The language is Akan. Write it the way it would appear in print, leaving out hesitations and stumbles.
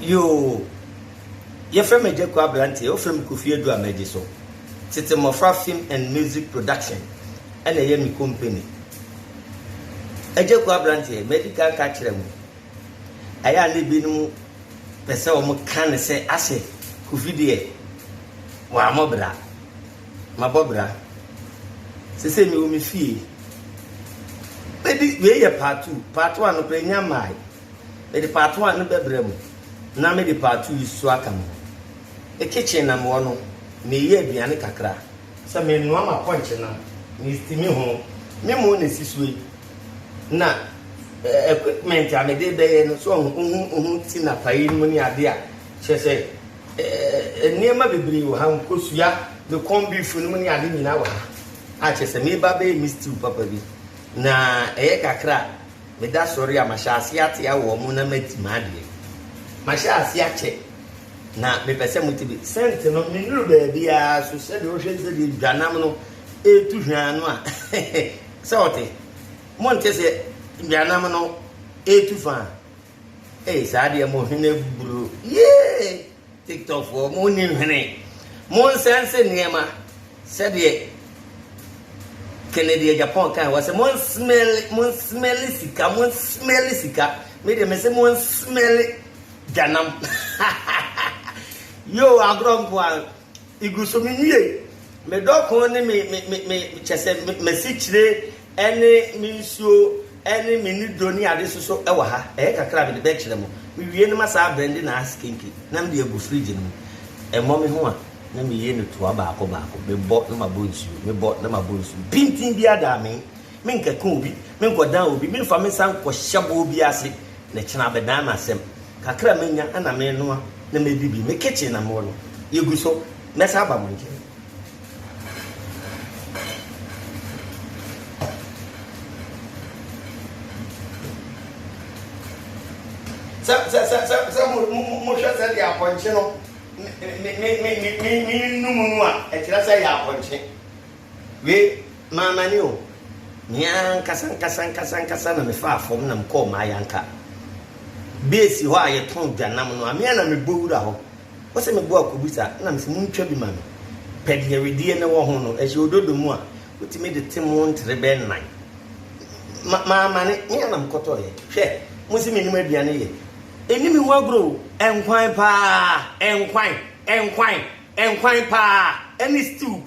Yo, your friend AGYA KOO Abrante, your friend Kofi Edu Ameji so. Tete Mofra Film and Music Production, and a yemi company. AGYA KOO Abrante, medical catcher. I am living pese omo kan se ase Kofi de wa mobra mabobra se mi o mi fie we ye part 1 no pe nya mai the part 1 no bebrem na me the part 2 isu aka mo e kitchen na mo no me ye aduane kakra se me no ama punch na me stimi ho me mo na sisue na equipment a me de be no so ohun ti na pai no ni ade a che niema bebre wo ha nkosua me kombifu no ni ade nyina wa a che se me ba be misti papa bi na kakra me da sori a mashasi ate a wo mu na matima ade mashasi a che na me pese mutibi sente no me nuru ba bia so se de o hwe se de dwanam no etu hwan no a se ote monte se dwanam no etu fa sa de mo hene buru ye TikTok for mo ni hene mo sense niema se de Kennedy Japan kan was mon smell sika me de me se mon smell janam yo agron kwa iguso mi nie me dokon ni me chese me sichire ene mi nsuo ene mi ni doni ade so e wa ha kakra be de kire mo mi wie ni masa brand na askinki na me de egu fridge ni e mo me ho a na me ye no to abaako me bot na mabonsu me bot na mabonsu pintin bia da me nka ka obi me nkodan obi me fa me san ko hyabo obi ase na kina bedan na asem kakra menya ana me no na me bibi me kitchen na mo no yegu so na sa ba mo nje sa mo shasa dia ponche no me numua e tira say ya ponche we mama ni o nya kasan na me fa afom na mko ma yanka besi ho aye ton dwanam no amia na me bowura ho o se me bo akobisa na me se muntwa bi ma me pede redie ne wo ho no e se ododo mu a otime de temo ntre be nan mama ni nya na mkoto ye hwe mo se me nim aduane ye enimi ho agro enkwan pa enkwan pa any stew